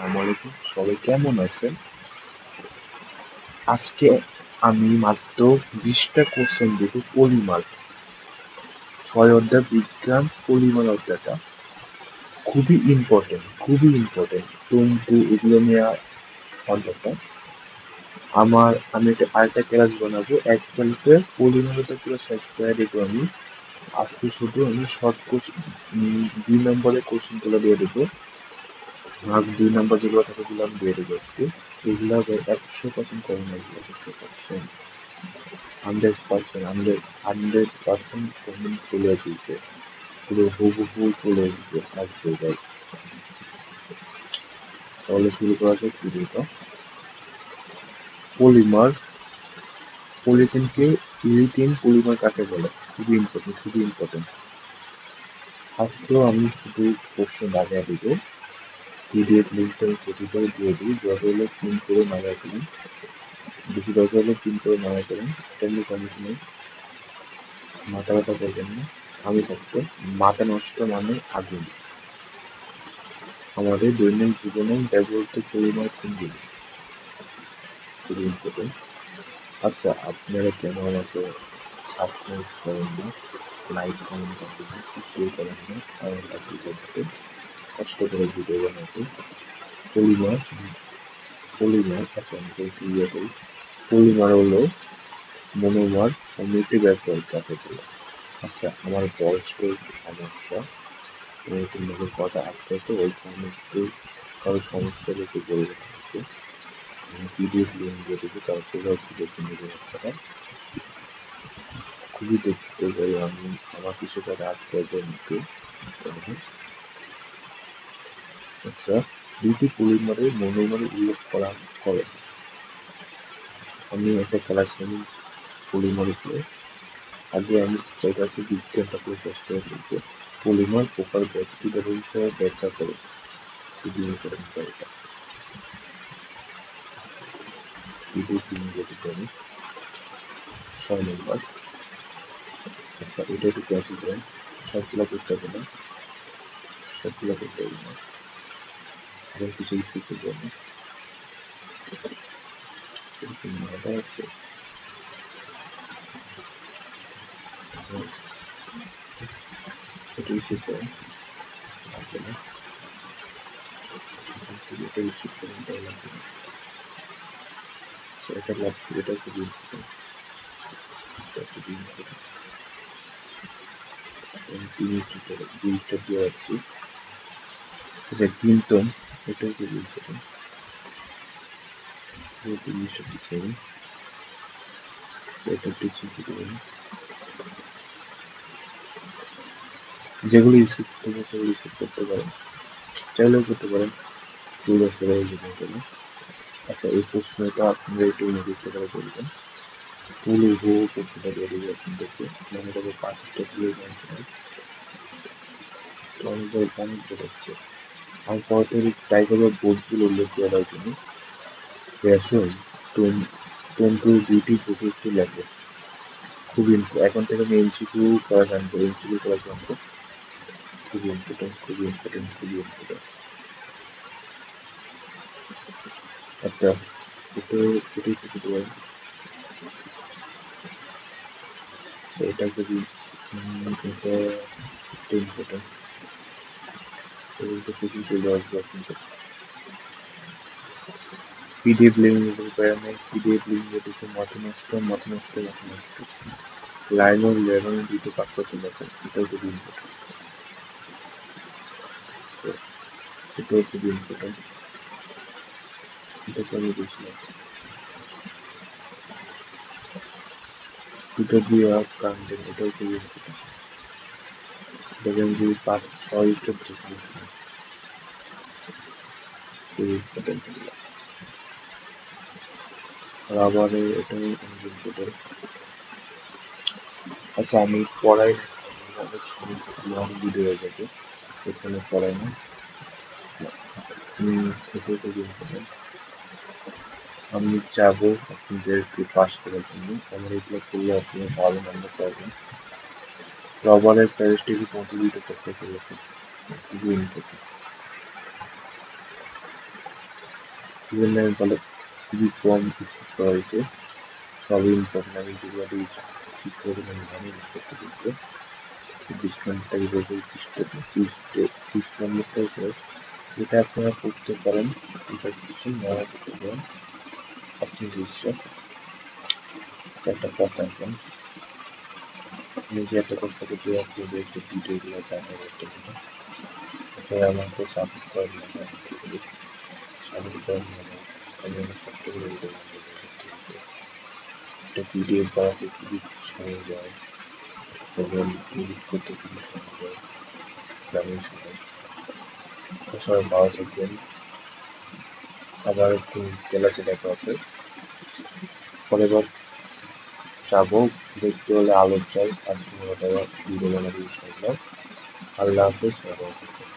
আসসালামু আলাইকুম, সবাই কেমন আছেন? আজকে আমি মাত্র 20টা কোশ্চেন দেব পলিমার। 6 অধ্যায় বিজ্ঞান পলিমার অধ্যায়টা খুবই ইম্পর্টেন্ট তন্তু এগুলো নিয়ে অধ্যায়টা। আমি একটা আরেকটা ক্লাস বানাবো, এক ক্লাসে পলিমারটা পুরো শেষ করে দেবো আমি। আজকে শুধু আমি শর্ট কোশ্চেন 2 নম্বরের কোশ্চেন গুলো দিয়ে দেবো। ভাগ 2 নম্বর যেগুলো থাকে ওগুলো আমি দিয়ে দেবো আজকে। এগুলো 100% কমন আসবে, 100%, 100% কমন চলে আসবে, পুরো হুবহু চলে আসবে ভাই। তাহলে শুরু করা যাক ভিডিওটা। পলিমার, ইথিলিন পলিমার কাকে বলে? খুবই ইম্পর্টেন্ট। আজকেও আমি শুধু প্রশ্ন দাগিয়ে দিব, পিডিএফ লিঙ্কটা আমি প্রতিটাই দিয়ে দিই, দরকার হলে প্রিন্ট করে নামায় ফেলুন, বেশি দরকার হলে প্রিন্ট করে নামায় ফেলুন, তেমনি সমস্যা নেই, মাথা ব্যথা করবেন না। আমি থাকতে মাথা নষ্ট মানে আগুন। আমাদের দৈনিক জীবনে ব্যবহৃত পলিমার কোনগুলি? খুবই ইম্পর্টেন্ট। আচ্ছা, আপনারা কেন আমাকে সাবস্ক্রাইব করেন না, লাইক কমেন্ট করেন না, কিছুই করেন না? কারণ আপনি করতে কষ্ট করে ভিডিও বানাতে। পলিমার পলিমার আচ্ছা আমি ক্লিয়ার করি। পলিমার হলো মনোমার সমৃদ্ধি ব্যবহার কাকে বলে? আচ্ছা, আমার বয়সটা একটু সমস্যা, একটু মুখের কথা আসতে তো ওই কারণে একটু কারো সমস্যা একটু বলবে আমাকে। আমি পিডিএফ লিঙ্ক দিয়ে দেবো, তারপরে একটু দেখে নেবেন আপনারা। খুবই দুঃখিত ভাই, আমার কিছুটা রাত বাজে মতো। আচ্ছা, দুটি পলিমারের মনোমারের উল্লেখ করা করে। আমি একটা ক্লাস নেব পলিমার উপরে। আগে আমি তার কাছে বিজ্ঞানটা পুরো শেষ করে ফেলবো। পলিমার প্রকার ব্যক্তিগত বিষয়ে ব্যাখ্যা করে। খুবই ইম্পর্টেন্ট এটা। পিডিএফ লিঙ্ক দিয়ে দিতে আমি 6 নম্বর। আচ্ছা, এটা একটু ক্যান্সেল করেন, সবগুলো করতে হবে না, সবগুলো করতে হবে না, আবার কিছু স্কিপ করবো আমি। এটা হচ্ছে এটা স্কিপ করেন, লাগবে না, এটা স্কিপ করেন, এটাও লাগবে না। এটা লাগবে, এটা খুবই ইম্পর্টেন্ট, এটা খুবই ইম্পর্টেন্ট। আমি 30 দিয়ে রাখছি। আচ্ছা, কিন্তন, এটাও খুবই ইম্পর্টেন্ট, 30 দিচ্ছি আমি। এটা টিচিং দিতে পারি, যেগুলো স্কিপ করতে হবে সেগুলো স্কিপ করতে পারেন, চাইলেও করতে পারেন, চলে ফেলে যেতে পারেন। আচ্ছা, এই প্রশ্নটা আপনারা একটু নির্দিষ্ট করে বলবেন, ফুল হুবহু প্রশ্নটা দিয়ে দেবে আপনাদেরকে, মনে করবো 5টা ফুলের সংখ্যা, তো অনেক বেরোচ্ছে। আমি পরবর্তী ট্রাই করবো বোর্ডগুলো উল্লেখ করে দেওয়ার জন্য। ঠিক আছে, তন্তু দুইটি বৈশিষ্ট্য লাগে। খুবই এখন থেকে আমি এমসিকিউ করা জানবো, খুবই ইম্পর্টেন্ট। আচ্ছা, এটাই শিখতে পারেন। এটা খুবই এটা ইম্পর্টেন্ট, এটা খুবই চলে আসবে আপনাদের। পিডিএফ লিঙ্ক দেখে মাথা নষ্ট। লাইন দুটো পাক করতে লেখেন, এটাও খুবই ইম্পর্টেন্ট, এটা তো আমি বুঝলাম। সুতো দিয়ে কান্ডেন, এটাও খুবই ইম্পর্টেন্ট, এটাকে আমি যদি 5-6 স্টেপ সমস্যা খুবই ইম্পর্টেন্ট। রাবারে এটাও অনেক ইম্পর্টেন্ট। আচ্ছা, আমি পড়াই লং ভিডিও হয়ে যাবে, এখানে পড়াই না। এটাও খুবই ইম্পর্টেন্ট। আমি চাবো আপনাদেরকে পাস করার জন্য, আমার এগুলো করলে আপনারা ভালো নাম্বার পাবেন। রবারের প্যারিস্টিক মধ্যে দুটো প্রফেসর আছে, খুবই ইম্পর্টেন্ট। এই জন্য আমি বলে খুবই কম স্কিপ করা হয়েছে। সবই ইম্পর্টেন্ট। আমি যেগুলো স্কিপ করে আমি জানি না করতে 20 নম্বরটাকে বলছে 30 নম্বরটা শেষ। এটা আপনারা করতে পারেন, এটা কিছু না করতে পারেন, আপনি ইচ্ছা। একটা কথা এখন আমি যে এত কষ্ট করছি আপনি যে ভিডিওগুলো দেখা করতে পারেন, আপনারা আমাকে সাপোর্ট করেন না, সাপোর্ট করেন না, আমি অনেক কষ্ট করে ভিডিও করতে একটা ভিডিও বানাতে খুবই সময় যায় এবং এডিট করতে খুবই সময় যায়, জানেন সবাই। সবাই ভালো থাকবেন, আবার একটু জেলাসে দেখা হবে। পরের বার যাবো, দেখতে হলে আলোর চাই, আজকে ভিডিও বানাবো ইনশাআল্লাহ। আল্লাহ হাফেজ, ভালো থাকবেন।